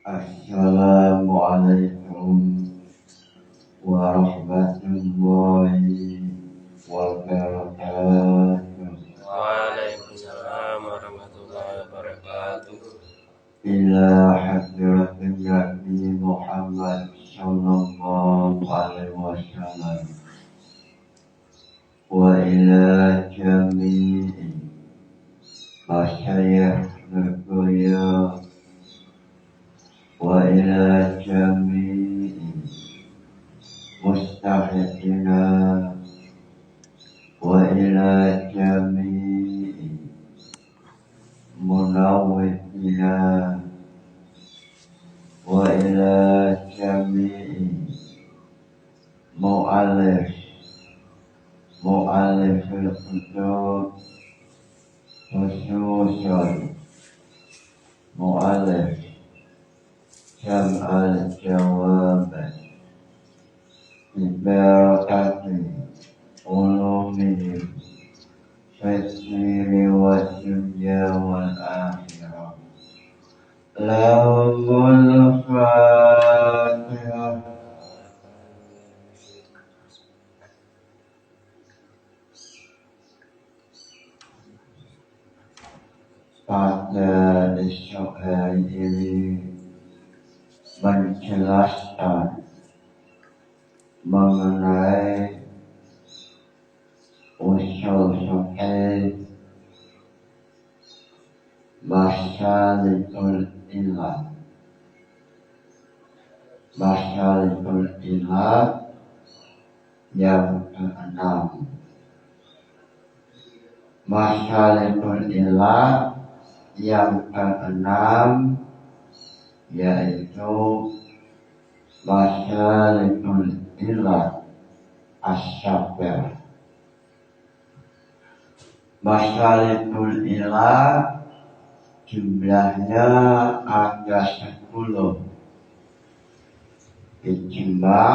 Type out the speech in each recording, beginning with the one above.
Assalamualaikum warahmatullahi wabarakatuh. Waalaikumsalam warahmatullahi wabarakatuh. Ila hadratin Nabi Muhammad sallallahu alaihi wasallam wa ila jami'i masyayikh negara wa ila jami'i mustahidina wa ila jami'i munawwidina wa ila jami'i mu'allifil kutub khususan mu'allif Jam'al Jawab Ibarakati ulumihim Fasiri wa dunya wal akhirah. Lahumul Fatihah. Pada esok hari ini menjelaskan mengenai usul fikih masalikul ilah. Masalikul ilah yang keenam. Masalikul ilah yang keenam yaitu masalikul ilah as-sabr. Masalikul ilah jumlahnya ada 10. Ijma,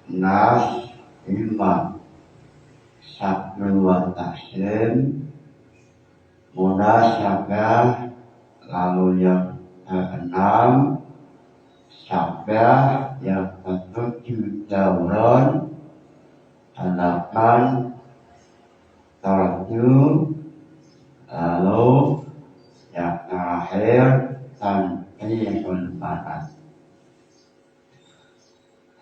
nas, imam, sabr wa tahsin, munasabah, lalu yang keenam sabah, yang ketujuh dauron, 8 tarju, lalu yang terakhir tanqihul manat.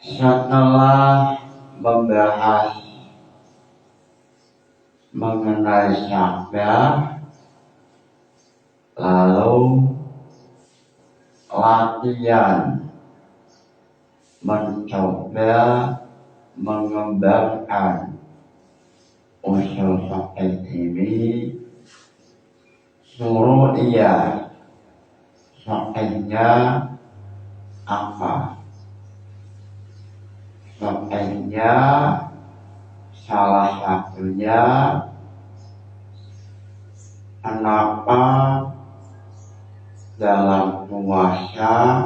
Setelah membahas mengenai sabah, lalu latihan mencoba mengembangkan usul fikih ini. Suru'iyah fikihnya apa? Fikihnya salah satunya kenapa dalam puasa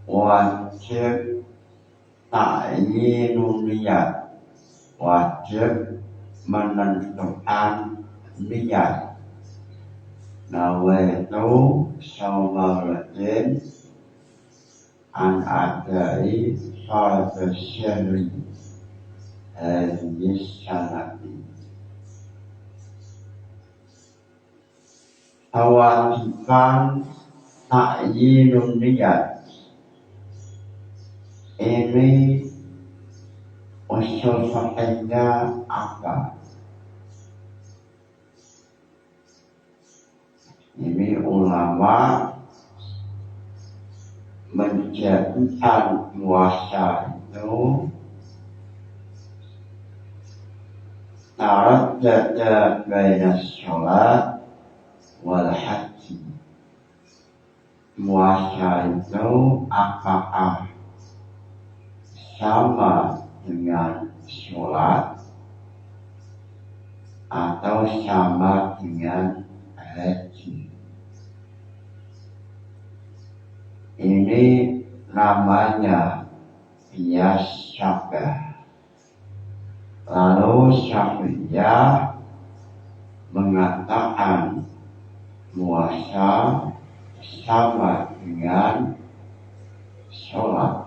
wajib ta'yinun niyat, wajib menentukan niat. Nawaitu shawmaradin an adai fardhu syahri hadhihi sanati. Kewajiban ta'yinun niyat ini usul fikihnya apa? Ini ulama menjadikan puasa itu taraddada baina sholat wal haji. Puasa itu apakah sama dengan sholat atau sama dengan haji? Ini namanya qiyas syabah. Lalu Syafi'iyah mengatakan puasa sama dengan sholat.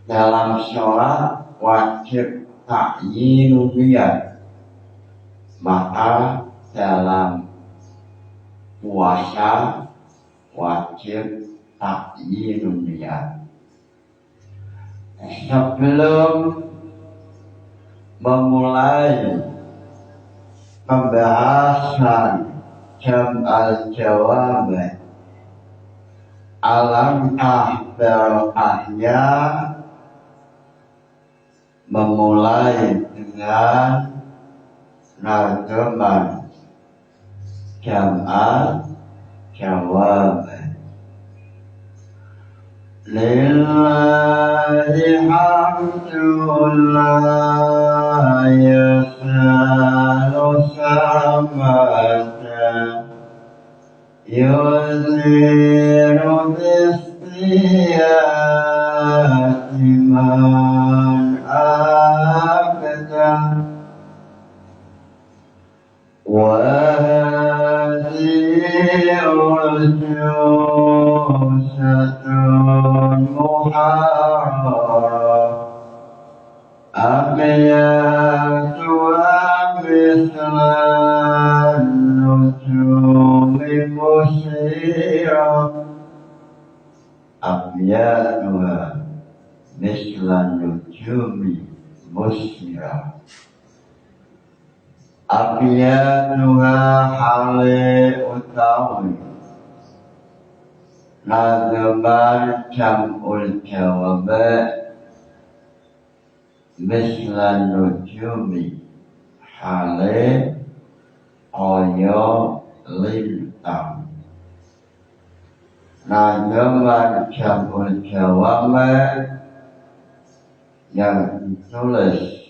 Dalam sholat wajib ta'yinun niyat, maka dalam puasa wajib ta'yinun niyat. Sebelum memulai pembahasan jam'al jawab, alangkah barokahnya memulai dengan nazman jam'al jawab. Lillahi hamdun la yasalu samatan yuziru bistiyati man abda wa hazirul jusatun muharrara abiyatuha mislan nujumi musira abiyatuha mislan nujumi musira abiyatuha hale utawi nazman jam'ul jawab mislan nujumi hale oyo lintang. Nazman jam'ul jawab yang ditulis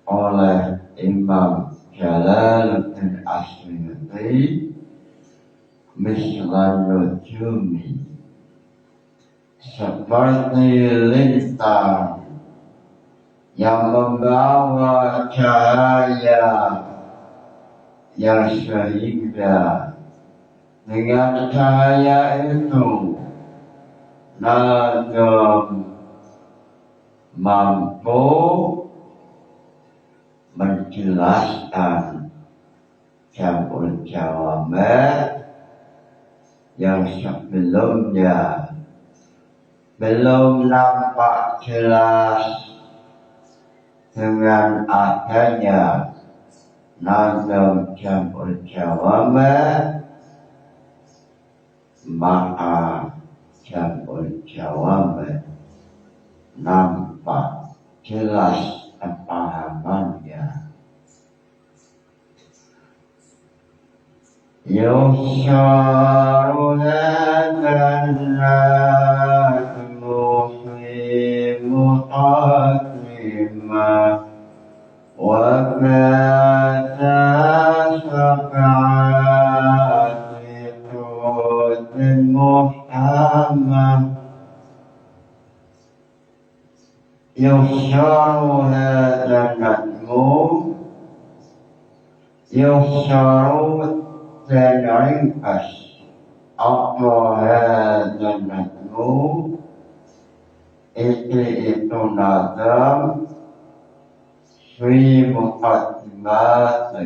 oleh Imam Jalaluddin Asyuyuti mislan nujumi seperti lintang yang membawa cahaya, yang sehingga dengan cahaya itu nazam mampu menjelaskan jam'ul jawab yang sebelumnya belum nampak jelas dengan adanya nazam jam'ul jawab, maka jam'ul jawab nampak jelas pemahamannya. Yusharu hadan nazmu fi muqaddimah wa kata sab'ati tudin muhammad. Yusharu hadan nazmu, yusharu dan ringkas apa hadan nazmu itu nazam fi muqaddimah,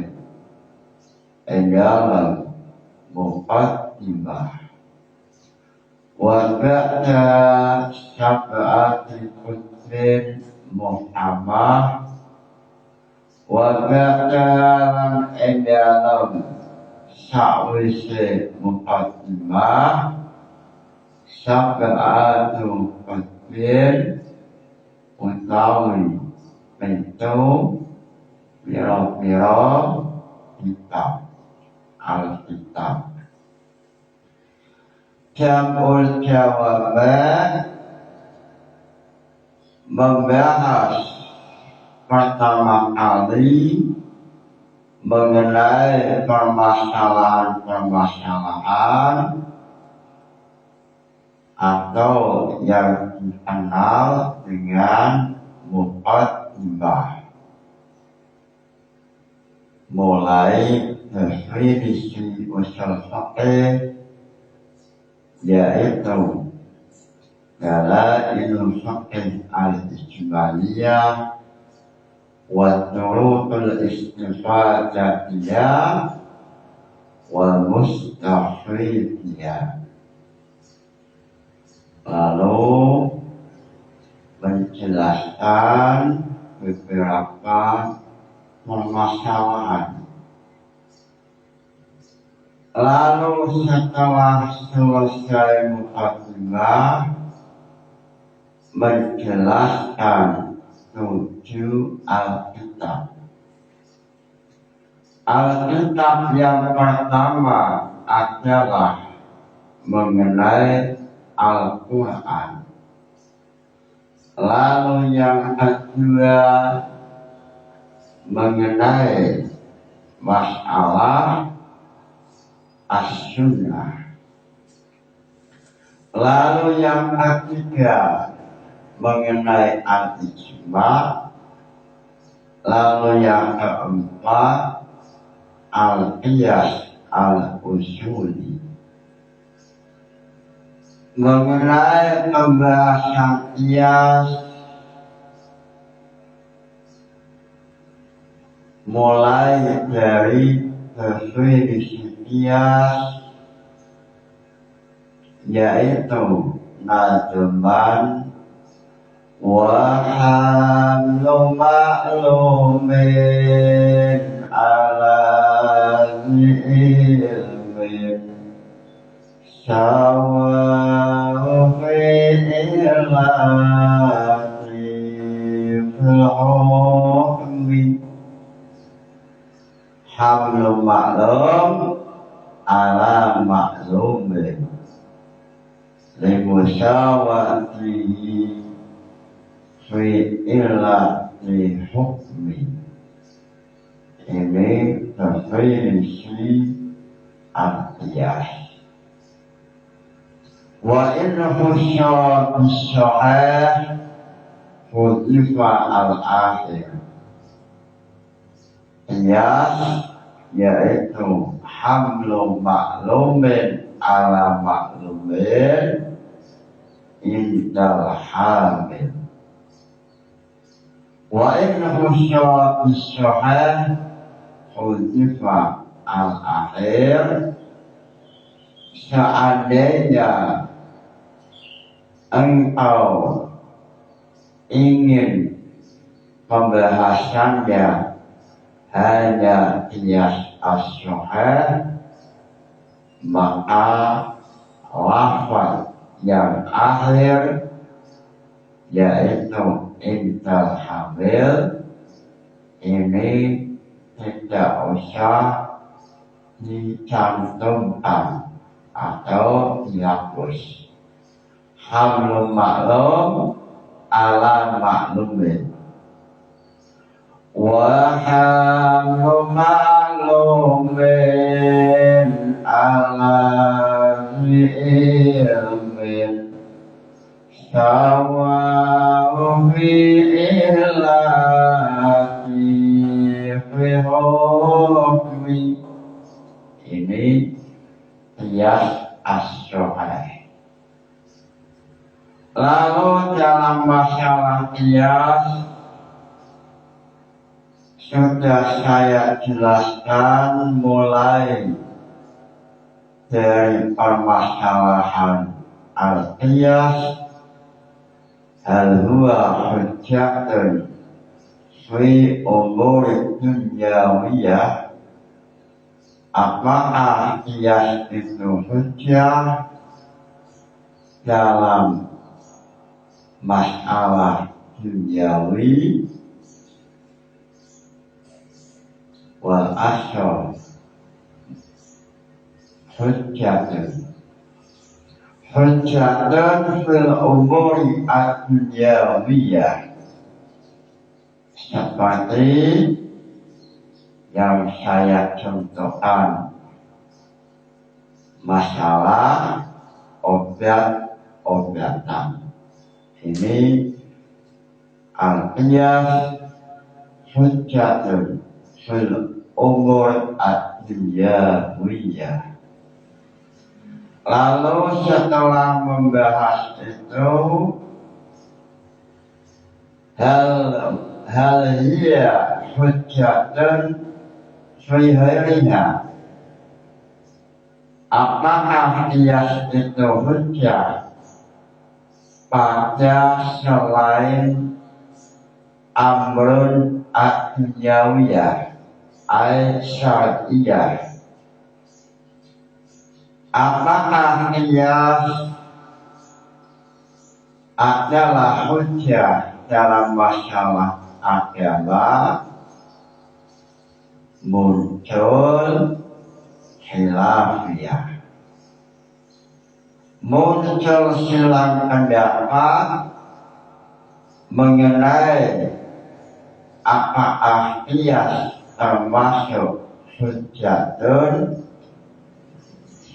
dalam muqaddimah wa ba'da sab'ati kutbin muhammad wa ba'da dalam sa'wisi muqaddimah sab'atu kutbin utawi pintu pira-pira kitab Alkitab. Jam'ul jawab membahas pertama kali mengenai permasalahan-permasalahan atau yang dikenal dengan muqaddimah. mulai definisi usul fikih yaitu dalailul fikih al-ijmaliyah wa turuqul istifadiyah wal mustafidiyah, lalu menjelaskan beberapa permasalahan. Lalu setelah selesai mukadimah menjelaskan 7 Alkitab. Alkitab yang pertama adalah mengenai Al-Quran. Lalu yang kedua mengenai masalah As-Sunnah. Lalu yang ketiga mengenai Al-Ijma'. Lalu yang keempat Al-Qiyas Al-Usuli. Mengenai pembahasan qiyas mulai dari definisi qiyas yaitu nadman wa hamlu ma'lumin ala ilmin sawa'u fi ilati fil hukmi. Hamlu ma'lum ala ma'lumin limusawatihi fi illati hukmi. Ini definisi al-qiyas. Wa innahu syarah hudifa al-akhir. Qiyas yaitu hamlu ma'lumin ala ma'lumin indal hamil. Wa innahu syarah hudifa al-akhir. Seandainya engkau ingin pembahasannya hanya qiyas as-sahih, maka lafaz yang akhir yaitu intal hamil ini tidak usah dicantumkan atau dihapus. Hamlu ma'lum ala ma'lumin wa hamlu ma'lumin ala ilmin sawa'u fi illati fi hukmi. Ini qiyas as-sahih. Lalu dalam masalah qiyas sudah saya jelaskan mulai dari permasalahan al-qiyas hal huwa hujjatun fi umuri dunyawiyah. Apakah qiyas itu hujjah dalam masalah duniawi? Wal asal hujjatun fil umuri ad-dunyawiyah, seperti yang saya contohkan masalah obat-obatan. Ini al-qiyas hujjatun fil umur ad-dunyawiyah. Lalu setelah membahas itu, hal hiya hujjatun fi ghairiha. Apakah qiyas itu hujjah pada selain amrun ad-dunyawiyah ay syar'iyah? Apakah qiyas adalah hujjah dalam masalah agama? Muncul khilafiyah, muncul silang pendapat mengenai apakah qiyas termasuk hujjatun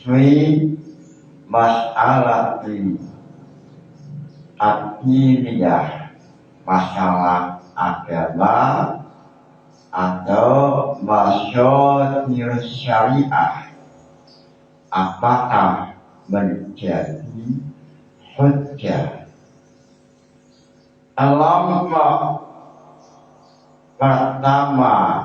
fi mas'alati ad-diniyah, masalah agama, atau masyarakat syariah, apakah menjadi hujjah? Kelompok pertama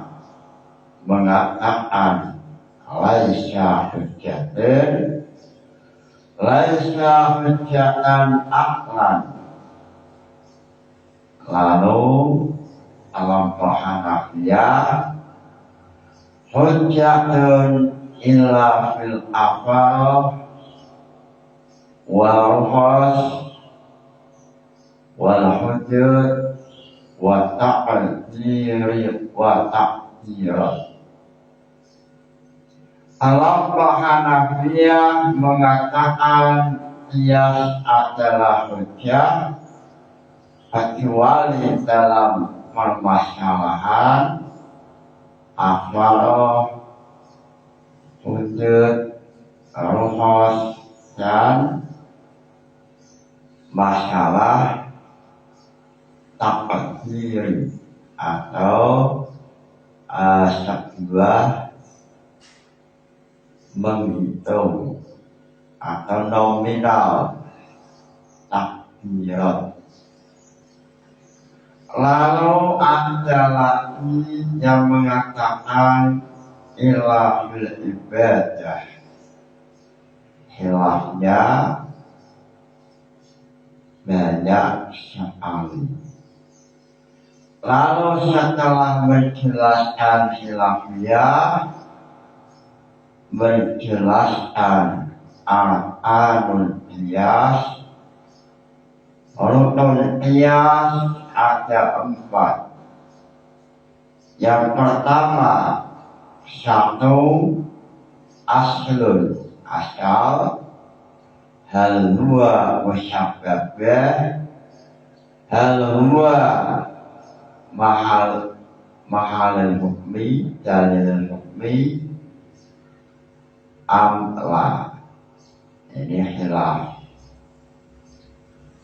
mengatakan laisa hujjatan, laisa hujjatan aqlan. Lalu kelompok Hanafiyah hujjatun illa fil afal wal khas wal hujjat wa taqdiri wa taqdirat. Kelompok Hanafiyah mengatakan qiyas adalah hujjah kecuali dalam permasalahan afal, wujud, ruhos, dan masalah takdir atau sebuah menghitung atau nominal takdirat. Lalu ada lagi yang mengatakan ilah fil ibadah. Hilafnya banyak sekali. Lalu setelah menjelaskan hilafiyah, menjelaskan arkanul qiyas, rukun qiyas ada 4. Yang pertama, 1 aslun, asal, hal huwa musyabbah, hal huwa mahal hukmi, dalil hukmi, amla. Ini khilaf.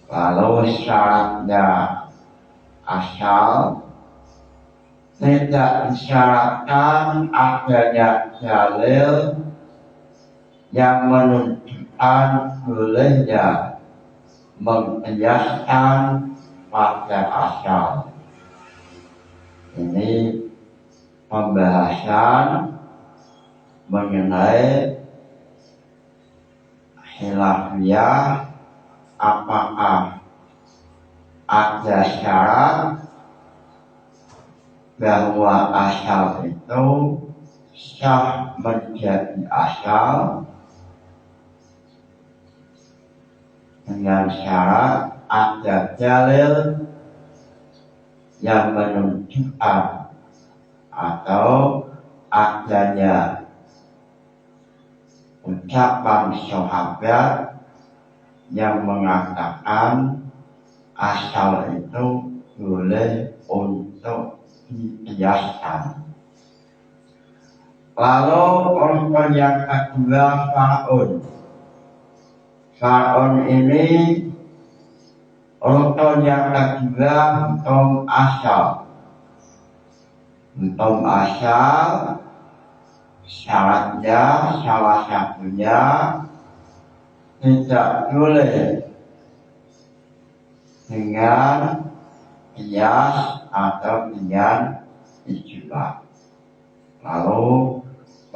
Lalu syaratnya asal, tidak disyaratkan adanya dalil yang menunjukkan bolehnya mengkiaskan pada asal. Ini pembahasan mengenai khilafiyah, apakah ada syarat bahwa asal itu sah menjadi asal dengan syarat ada dalil yang menunjukkan atau adanya ucapan sahabat yang mengatakan asal itu boleh untuk dikiaskan. Lalu rukun yang kedua far'un. Far'un ini rukun yang kedua hukum asal. Hukum asal syaratnya salah satunya tidak boleh dengan kias atau dengan ijma. Lalu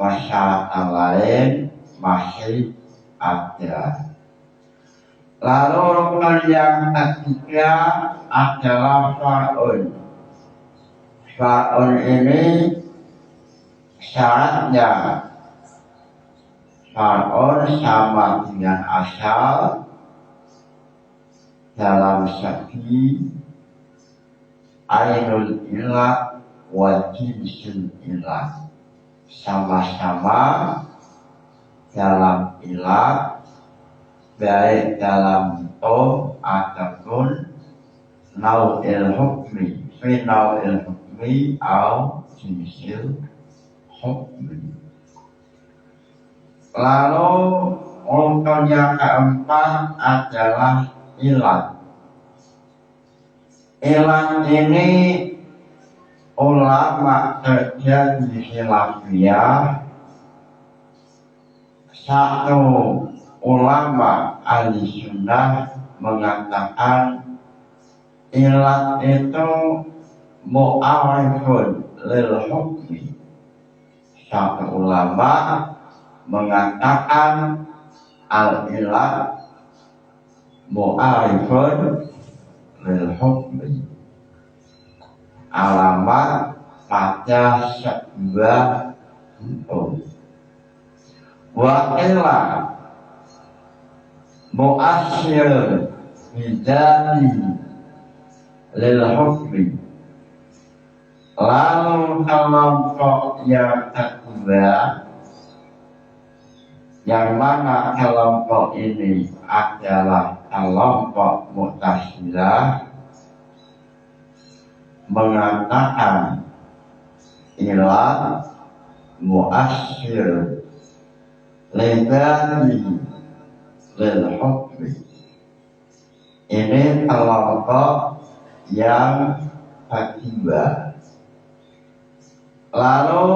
persyaratan lain masih ada. Lalu rukun yang ketiga adalah far'un. Far'un ini syaratnya far'un sama dengan asal dalam segi ainul ilah wa jinsul ilah, sama-sama dalam ilah, baik dalam bentuk ataupun nau'il hukmi, fi nau'il hukmi atau jinsil hukmi. Lalu rukun yang keempat adalah ilat. Ilat ini ulama terjadi khilafiyah. Satu ulama ahli sunnah mengatakan ilat itu mu'arifun lil hukmi. Satu ulama mengatakan al-ilat mu'arifun lil hukmi, alamat pada sebuah hukum. Wa illa mu'asyir bidani lil hukmi. Lalu kelompok yang kedua, yang mana kelompok ini adalah kelompok Mu'tazilah, mengatakan ilah mu'asyir libani lil hukmi. Ini kelompok yang kedua. Lalu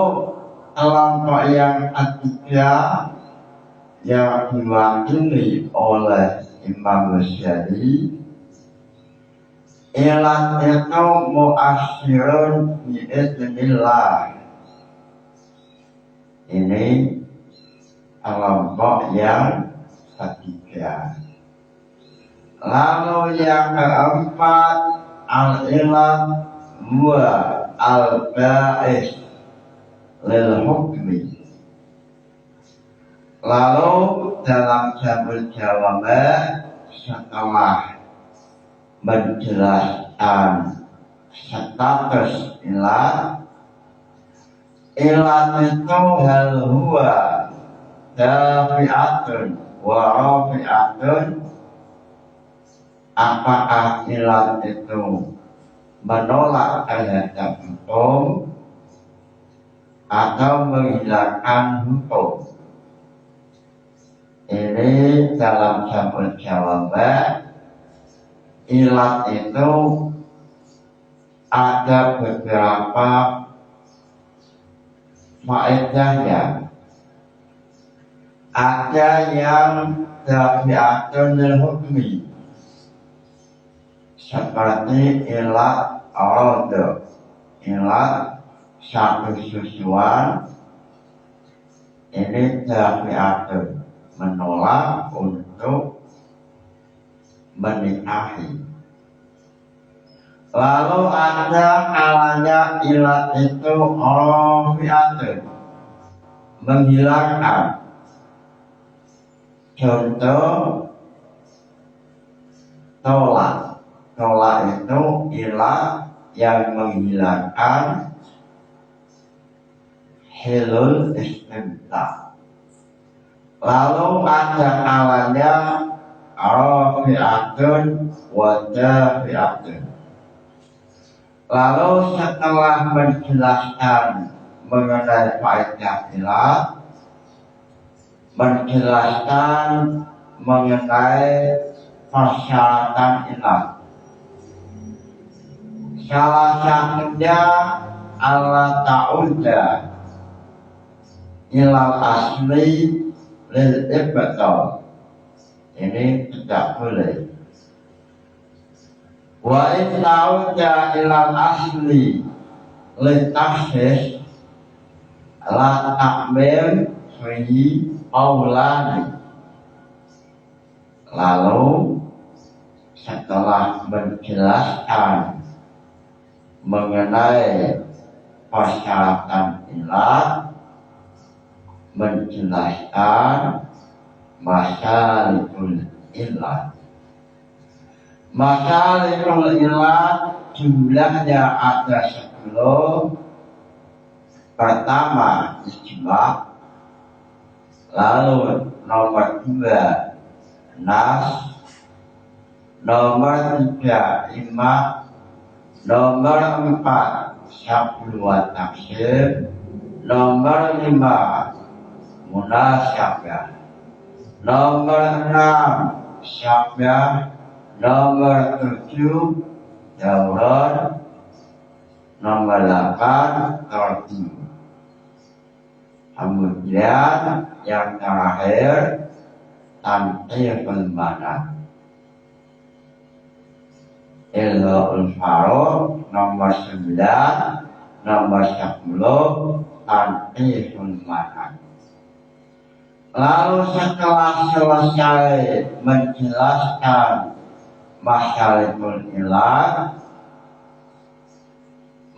kelompok yang ketiga yang diwakili oleh Imam Ghazali, ilat itu mu'asyirun bi'idznillah. Ini kelompok yang ketiga. Lalu yang keempat, al-ilat wa al-ba'is lil hukmi. Lalu dalam Jabul Jawami setelah menjelaskan status ilat itu hal huwa dafi'atun wa rafi'atun. Apakah ilat itu menolak terhadap hukum atau menghilangkan hukum? Ini dalam Jabul Jawami, ilat itu ada beberapa faedahnya. Ada yang dafi'atun lil hukmi, seperti ilat arada, ilat satu susuan. Ini dafi'atun, menolak untuk menikahi. Lalu ada kalanya ilat itu rafi'atun, menghilangkan. Contoh tolak. Tolak itu ilat yang menghilangkan hilul istimta. Lalu ada kalanya rafi'atun wa dafi'atun. Lalu setelah menjelaskan mengenai faedah ilat, menjelaskan mengenai persyaratan ilat. Salah satunya Allah ta'uda ilal asli lil ibtal. Ini tidak boleh. Wa in ta'uda ilal asli lil tahsis la ta'mil fihi qawlani. Lalu setelah menjelaskan mengenai persyaratan ilah, menjelaskan masalikul ilah. Masalikul ilah jumlahnya ada 10. Pertama ijma', lalu nomor 2 nas, nomor 3 ima, nomor 4 syabul wa tafsir, nomor 5 munasyabah, nomor 6 syabah, nomor 7 dauran, nomor 8 tartib. Kemudian yang terakhir tanqihul mana. Ilhul Faruq nomor 9, nomor 10 tanqihul mana. Lalu setelah selesai menjelaskan masalikul ilah,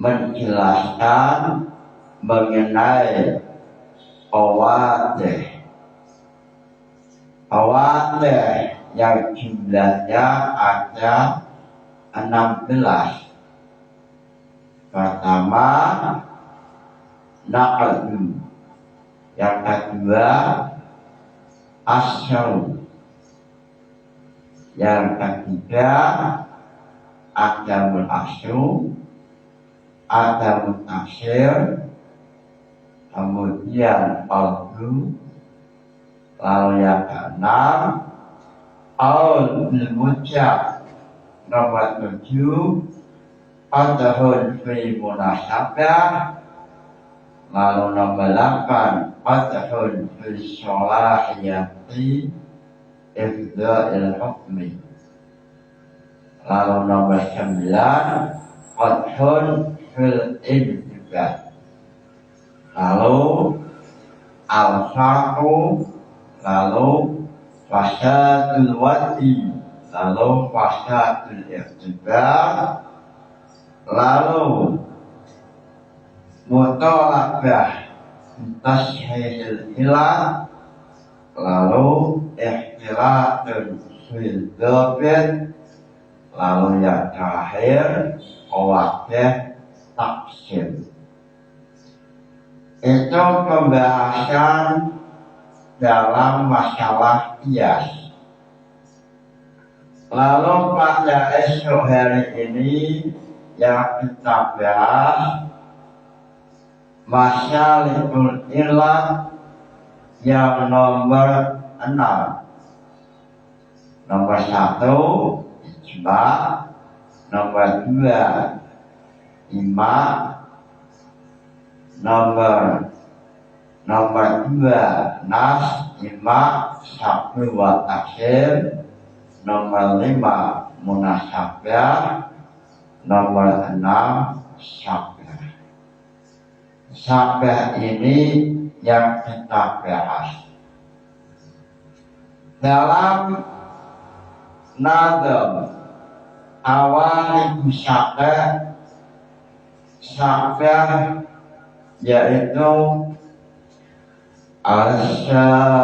menjelaskan mengenai awadih yang jumlahnya ada 16. Pertama naqdu, yang kedua asyaru, yang ketiga adamul asyu, adamul tafsir, kemudian qalbu, lalu yang keenam qaul bil mujab, nomor 7 qadhun fi munasyabah, lalu nomor 8 qadhun fi sholahiyati ifda'il hukmi, lalu nomor 9 qadhun fil intibah, lalu al-farqu, lalu fasadul wadi, lalu fasadul i'tibar, lalu mutalabah tashihil ilah, lalu ihtiratun fil dhabit, lalu yang terakhir qawadah tafsir. Itu pembahasan dalam masalah qiyas. Lalu pada esok hari ini yang kita bahas masalikul ilah yang nomor 6. Nomor 1 ijma', nomor 2 ima, nomor 2 nas, ima, syabul wa tafsir, nomor 5 munasyabah, nomor 6 syabah. Syabah ini yang kita bahas dalam nadam awal syabah. Syabah yaitu asyabahu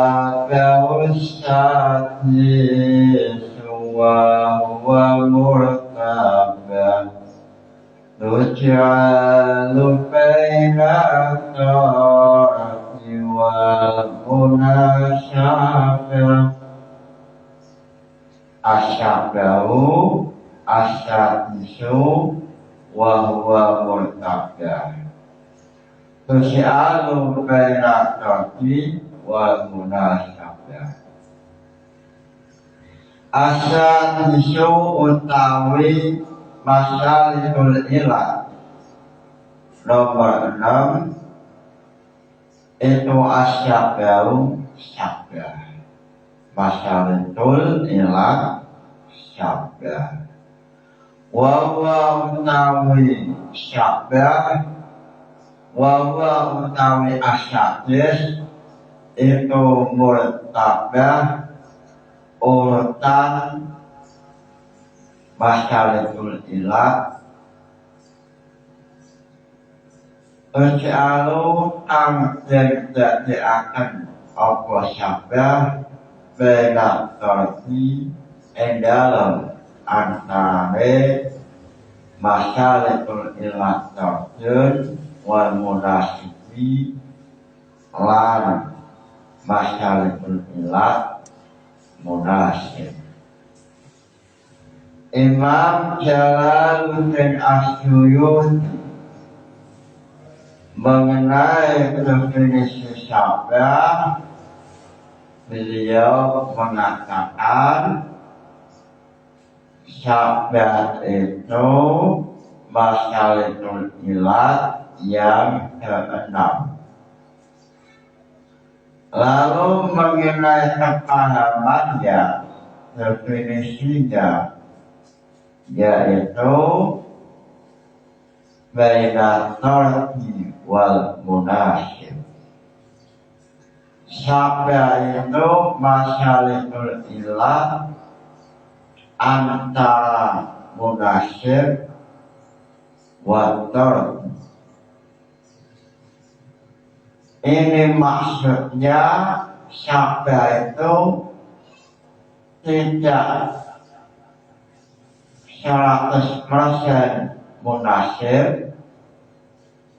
sadisu wa huwa murtabah tuj'alu baina ta'ati wal munasyabah. Asyabahu asyadisu wa huwa murtabah tuj'alu baina ta'ati wal munasyabah. Asyadisu utawi masalikul ilah Nomor 6 itu asyabau syabah. Masyaratul ilah syabah. Wawa utawi syabah, wawa utawi asyadis itu murtabah urutan masyaratul ilah. Ucalu ang akan apa syabah bena torti dalam antara masyaratul ilah torjun wal munasibi lan masyaratul ilah munasib. Imam Jalaluddin As-Suyuti mengenai definisi syabah, beliau mengatakan syabah itu masyaratul ilah yang keenam. Lalu mengenai kepahamannya, definisinya yaitu baina tarki wal munasib. Syabah itu masyaratul ilah antara munasib wa tarki. Ini maksudnya syabah itu tidak 100% munasib,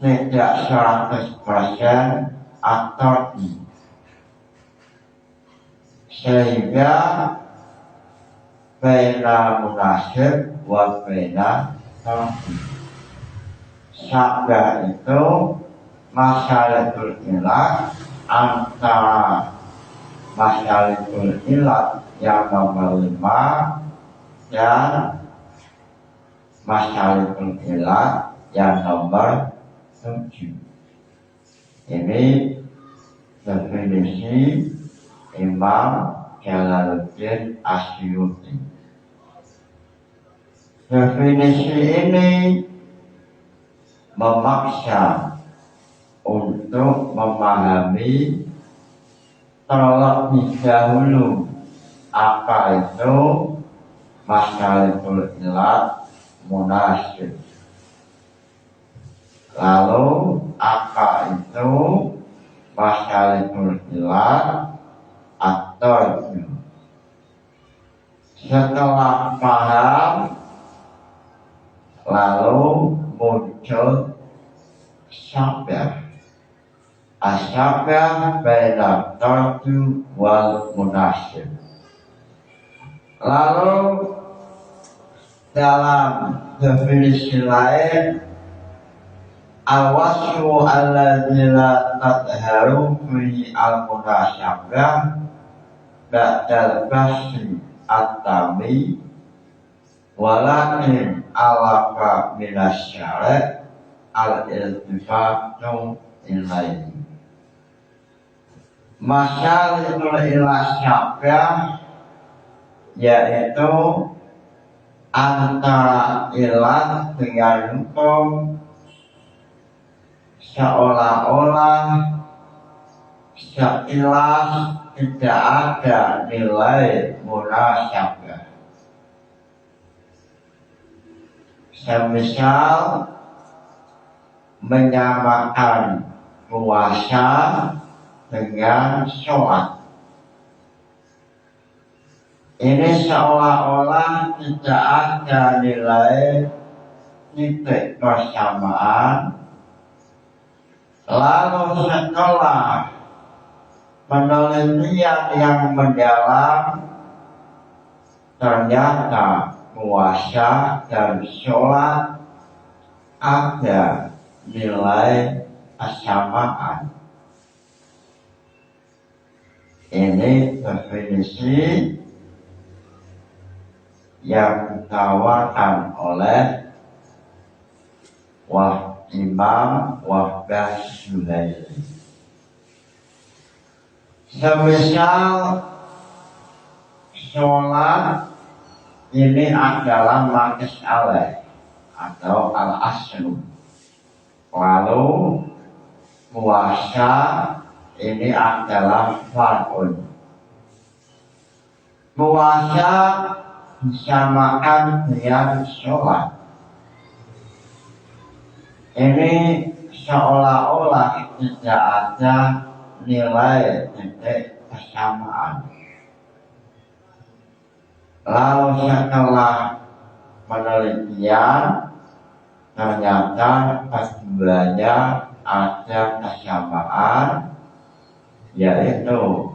tidak 100% at-tarki. Sehingga baina munasib wa baina tarki. Syabah itu masyaratul ilah antara masyaratul ilah yang nomor 5 dan masyaratul ilah yang nomor 7. Ini definisi Imam Jalaluddin As-Suyuti. Definisi ini memaksa untuk memahami terlebih dahulu apa itu masyaratul ilah munasib. Lalu apa itu masyaratul ilah atau setelah paham lalu muncul syabah. Asyabah baina tarki wal munasib. Lalu dalam definisi lain, al-wasfu alladzi la tadharu fi al-munasabah ba'dal bahsi at-tami walakin alaqa minasyari' al-iltifatu ilaihi. Masyaratul ilah syabah yaitu antara ilah dengan hukum seolah-olah sekilas tidak ada nilai munasabah. Semisal menyamakan puasa dengan sholat. Ini seolah-olah tidak ada nilai titik persamaan. Lalu setelah penelitian yang mendalam, ternyata puasa dan sholat ada nilai kesamaan. Ini definisi yang ditawarkan oleh Imam Wahbah Sulaili. Semisal sholat ini adalah makis alaih atau al-aslu, lalu puasa ini adalah fardun. Puasa disamakan dengan sholat. Ini seolah-olah tidak ada nilai titik kesamaan. Lalu setelah penelitian ternyata keduanya ada kesamaan, yaitu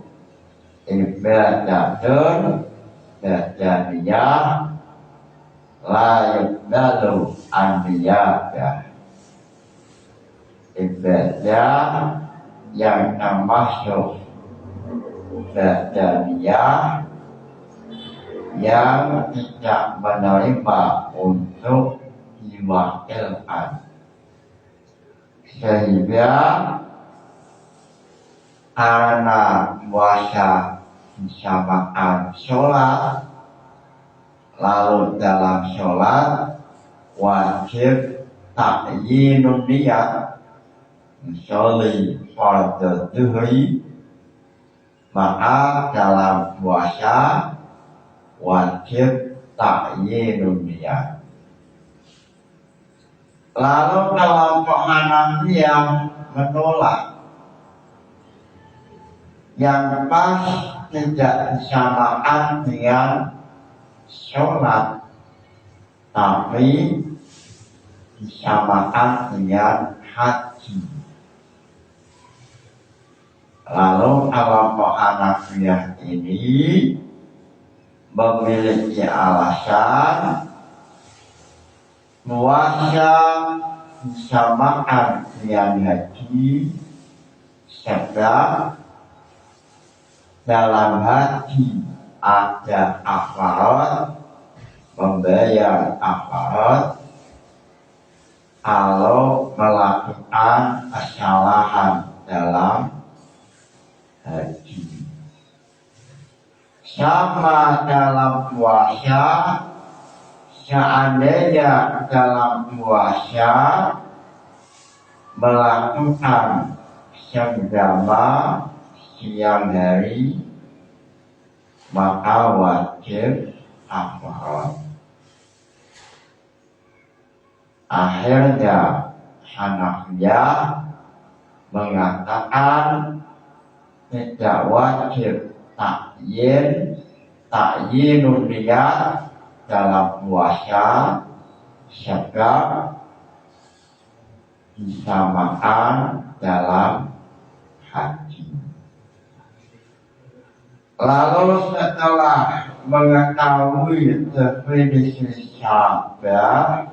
ibadatun badaniyah la yuqbalu an-niyadah. Ibadah yang termasuk badaniyah yang tidak menerima untuk diwakilkan, sehingga karena puasa disamakan sholat, lalu dalam sholat wajib ta'yinun niyat. Sholli fardhu dhuhri, maka dalam puasa wajib ta'yinun niyat. Lalu kelompok Hanafi yang menolak, yang pas tidak disamakan dengan sholat, tapi disamakan dengan haji. Lalu kelompok Hanafiyah ini memiliki alasan puasa disamakan dengan haji sebab dalam haji ada kafarat, membayar kafarat kalau melakukan kesalahan dalam haji. Sama dalam puasa, seandainya dalam puasa melakukan seumpama siang hari, maka wajib kafarat. Akhirnya Hanafiyah mengatakan tidak wajib ta'yinun niyat dalam puasa sebab disamakan dalam haji. Lalu setelah mengetahui definisi sabar,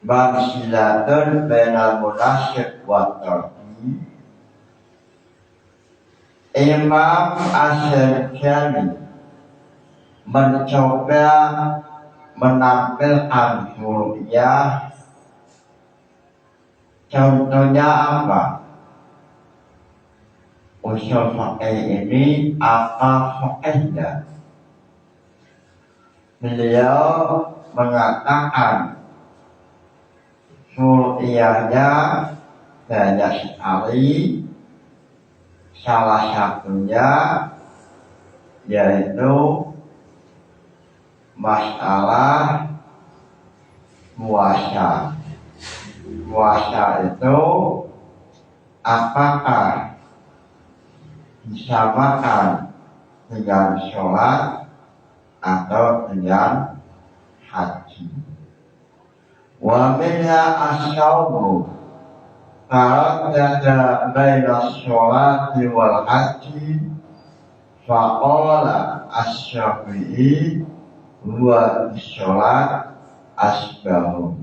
mansilatun bainal munasyib wa tarki, Imam Asy-Syafi'i mencoba menampilkan ru'yah. Contohnya apa? Usul fikih ini apa faedah? Beliau mengatakan ru'yahnya banyak sekali. Salah satunya yaitu masalah puasa. Puasa itu apakah disamakan dengan sholat atau dengan haji? Wa minha asyaumu Fa'adada baina sholati wal haji, faqala Asy-Syafi'i huwa sholat asbahu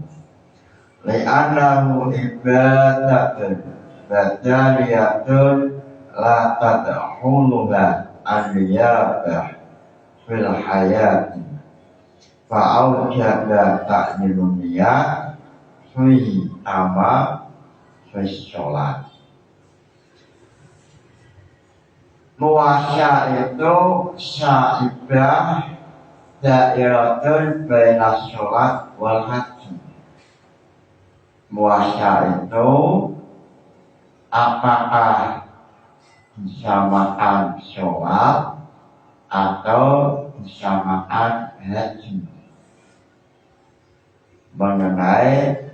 li'annahu ibadatun badaniyatun la tadkhuluha an-niyabah fil hayati fa'awjada ta'yinun niyat fi amal fi sholat. Puasa itu sa'ibah dairatun baina sholat wal haji. Puasa itu apakah bersamaan sholat atau bersamaan haji. Mengenai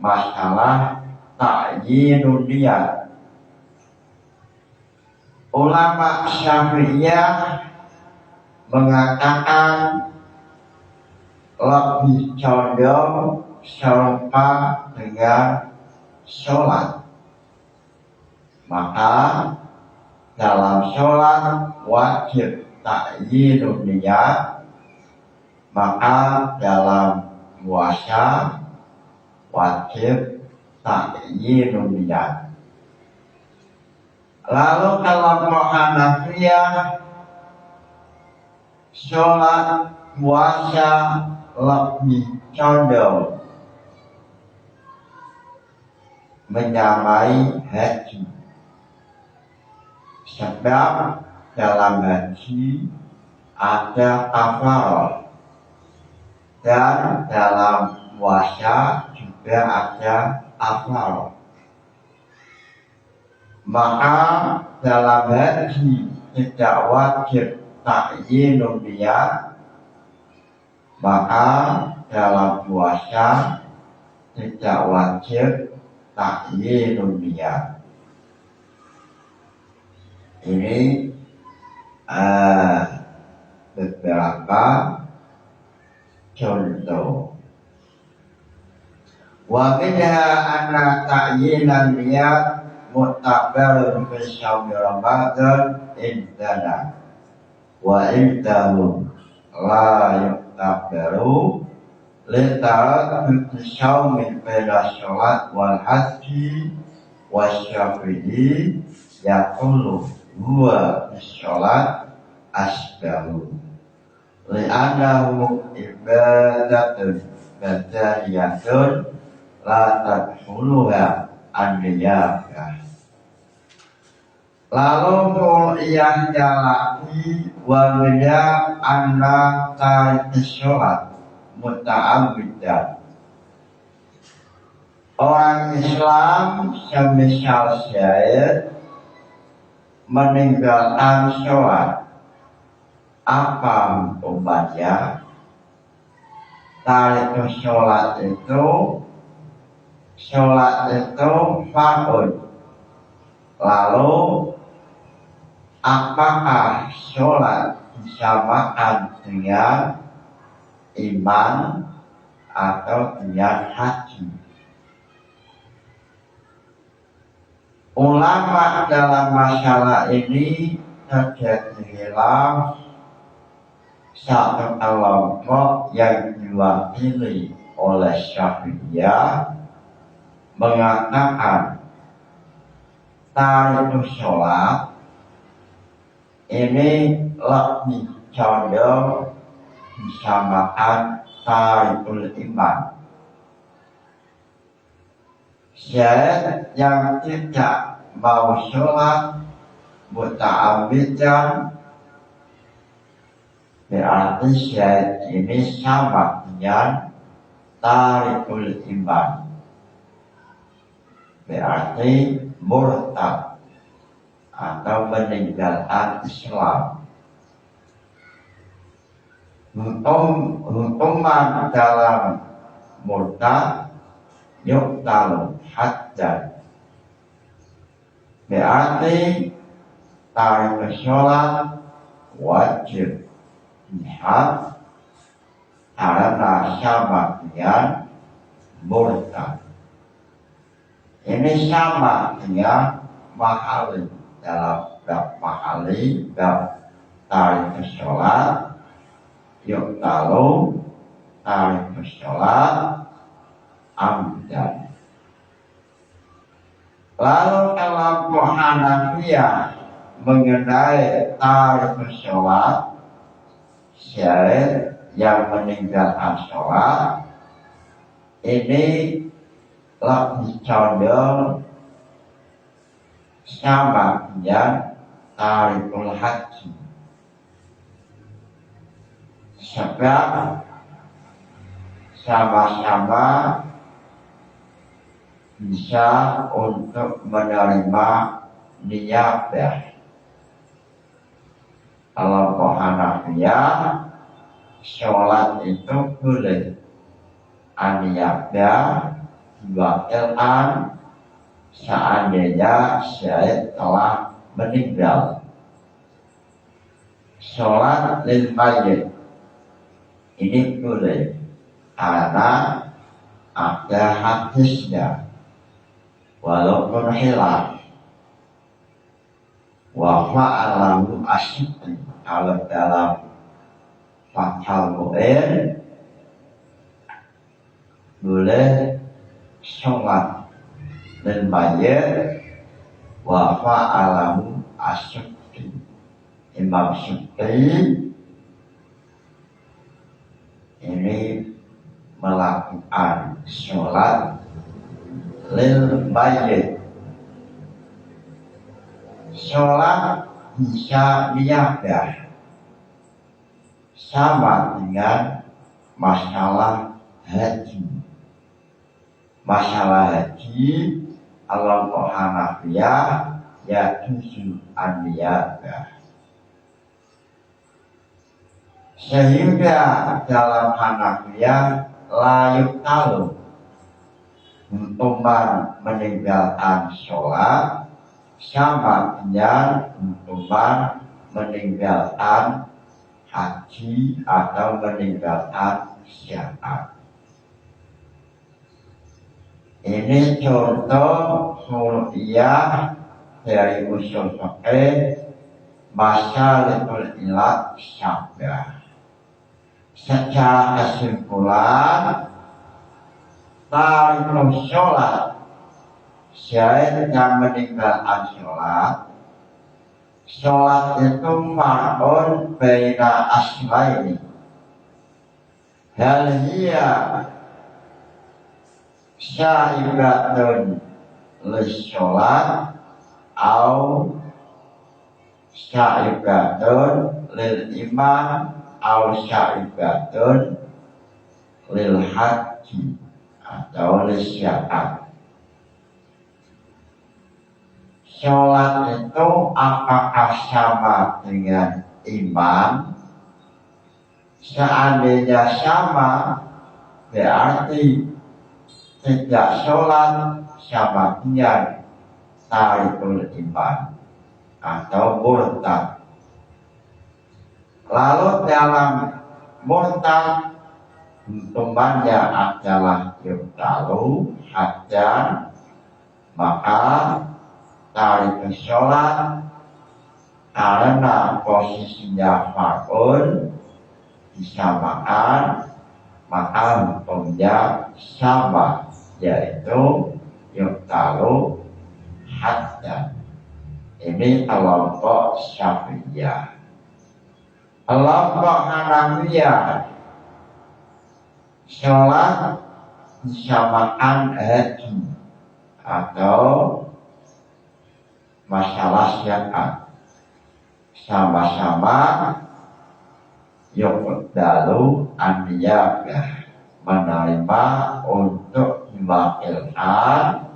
masalah ta'yinun niyat, ulama Syafi'iyah mengatakan lebih condong serupa dengan sholat. Maka dalam sholat wajib ta'yinun niyat, maka dalam puasa wajib ta'yinun niyat. Lalu kalau Hanafiyah, sholat puasa lebih condong menyamai haji. Sebab dalam haji ada kafarah dan dalam puasa juga ada kafarah. Maka dalam haji tidak wajib ta'yinun niyat, maka dalam puasa tidak wajib ta'yinun niyat. Ini beberapa contoh. Wa minha anna ta'yinan niyat mu'tabarun fi shaumi Ramadan indana wa indahum la yu'tabaru litarat fi shaumi baina sholat wal haji wa syafi'i yaqulu huwa sholat asbahu li'annahu ibadatun badaniyatun la tadkhuluha an-niyabah. Lalu mu'iyahnya lagi wa minha anna tarik sholat muta'ammidan. Orang Islam semisal syahid meninggalkan sholat, apa hukumannya? Tarik sholat itu fardun. Lalu apakah sholat disamakan dengan iman atau dengan haji? Ulama dalam masalah ini terjadi khilaf. Satu kelompok yang diwakili oleh Syafi'iyah mengatakan tarik sholat ini lebih condong disamakan tarikul iman. Syahid yang tidak mau sholat muta'ammidan berarti syahid ini sama dengan tarikul iman, berarti murtad atau meninggalkan Islam. Hukuman dalam murtad yuqtalu haddan, berarti tarik sholat wajib jihad karena sama dengan murtad. Ini sama dengan mahali dalam bab mahali, bab tarik sholat yuqtalu tarik sholat amdan. Lalu kelompok Hanafiyah mengenai tarik sholat, syahid yang meninggalkan sholat ini lebih condong sama yang tarikul haji. Sebab sama-sama bisa untuk menerima niyabah. Kalau Hanafiyah, sholat itu boleh aniyabah diwakilkan seandainya syahid telah meninggal. Sholat lil mayyit ini boleh karena ada hadisnya, walaupun hilaf. Wa fa'alahu asyidin, kalau dalam Fathul Mu'in boleh sholat lil mayyit wa fa'alahu asyidin. Imam Syukri ini melakukan sholat lil mayyit. Sholat bisa niyabah sama dengan masalah haji. Masalah haji Allah Hanafiyah yajuzu an-niyabah. Sehingga dalam Hanafiyah layuk tahu hukuman meninggalkan sholat sama dengan hukuman meninggalkan haji atau meninggalkan zakat. Ini contoh huriyah dari usul fikih masalahul ilat syabah. Secara kesimpulan, tarikul sholat, syahid yang meninggalkan sholat itu ma'un baina aslaini. Hal hiya syahidatun lisholat au syahidatun lil imam au syahidatun lil haji atau lisyakat. Sholat itu apakah sama dengan imam? Seandainya sama, berarti tidak sholat sama dengan tarikul imam atau murtad. Lalu dalam murtad hukumannya adalah yuktalu hajar, maka tarik sholat karena posisinya fa'ul disamakan, maka hukumnya sama, yaitu yuktalu hajar. Ini kelompok Syafi'iyah. Kelompok Hanafiyah, sholat disamakan haji atau masalah zakat, sama-sama yuqdalu an-niyabah, menerima untuk diwakilkan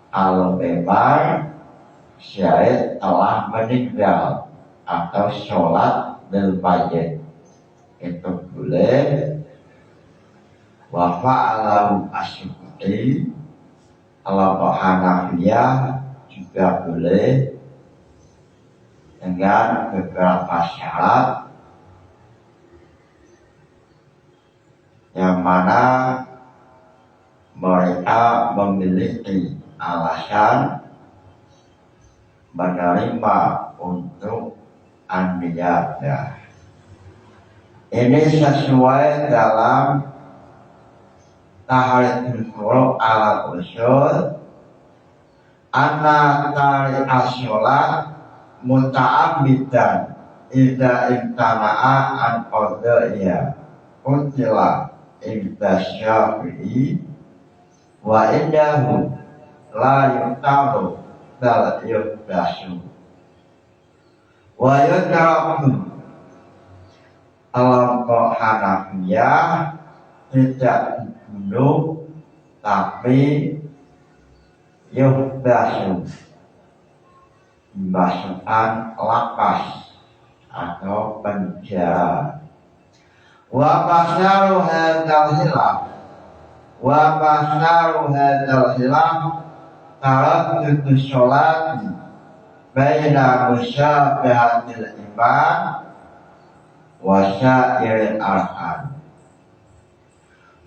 kalau memang syahid telah meninggal atau sholat lil mayyit itu boleh. Wa fa'alahu asyidin, kelompok Hanafiyah juga boleh dengan beberapa syarat, yang mana mereka memiliki alasan menerima untuk an-niyabah. Ini sesuai dalam tahritul furu' ala usul anna tari asyolat muta'abidan idza imtana'a an qadaiya qutila inda syafi'i wa indahu la yuqtalu bal yuqdasu wa yudraku kelompok Hanafiyah tidak dibunuh tapi yuqdasu dimasukkan lapas atau penjara. Wa basaru hadzal hilaf taraddudu sholati baina musyabahatil iman wa syairil arhan.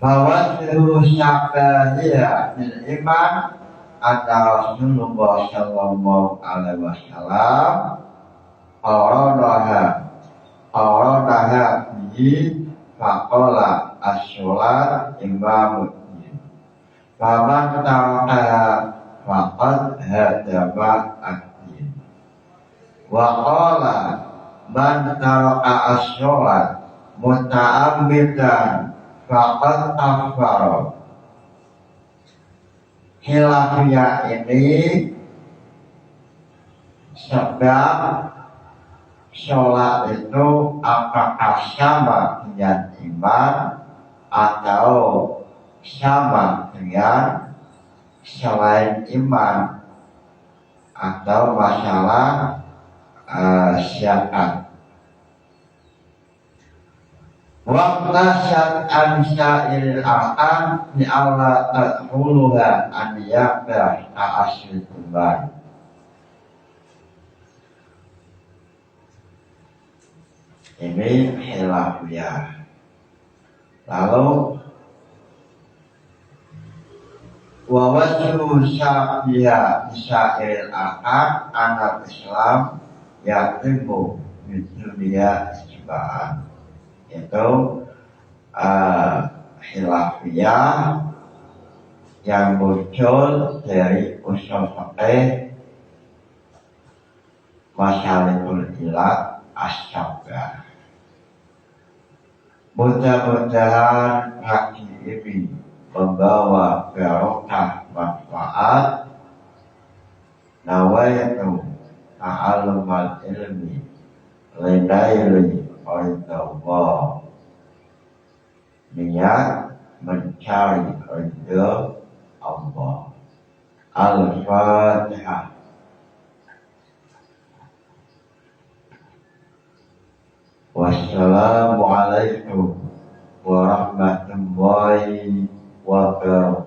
Fawassuhu syabahiyah bil iman ada Rasulullah sallallahu alaihi wasallam Auradaha bihi faqala as-sholat imamuddin faman tarakaha faqad hadama ad-din wa qala man taraka as-sholat muta'ammidan faqad kafara. Khilafiyah ini sebab sholat itu apakah sama dengan iman atau sama dengan selain iman atau masalah syiat. Waqtasat an sa'il a'an ni Allah tadkhuluha an yaqdah asli tuban. Ini khilafiyah. Lalu wa wajhu syafiya sa'il a'an anak Islam yatimu dunia ijba'an. Itu khilafiyah yang muncul dari usul fiqh masalikul ilat as-sabah. Mudah-mudahan ngaji ini membawa barokah manfaat. Nawaitu ta'allumal ilmi linaili Allah, niat mencari ridha Allah. Al-Fatihah. Wassalamualaikum warahmatullahi wabarakatuh.